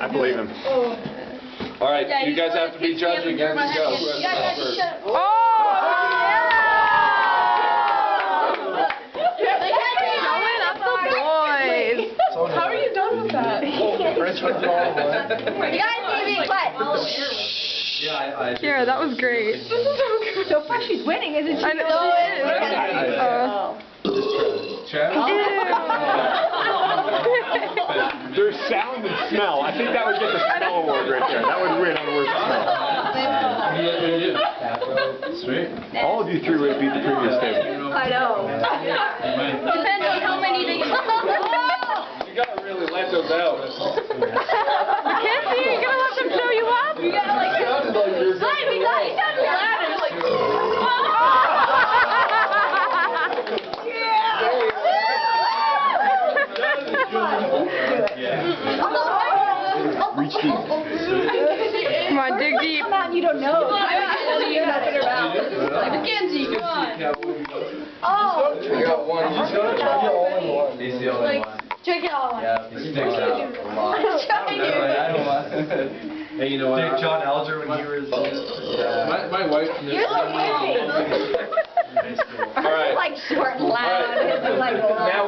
I believe him. All right, you guys have to be judging as we go. You guys have to shut. Oh! How are you done with that? You guys need to be quiet. Keera, that was great. So far she's winning, isn't she? I know she is. There's sound and smell. I think that would get the smell award right there. That would win on the worst smell. Sweet. All of you three would beat the previous table. I know. Depends on how many they get. You gotta really let those out. Mackensie, you're gonna let them show you up? You gotta like. Hi, we got each other. Reach deep. Come on, dig deep. Come on, you don't know. Mackensie, come on. Oh. I got one. He's gonna try to get all in one. He's the only one. Drink it all. Yeah, he sticks out a lot. I'm trying to. I don't want. Hey, you know what? Take John Alger when he was. My wife. You're so All right. like short and loud. Now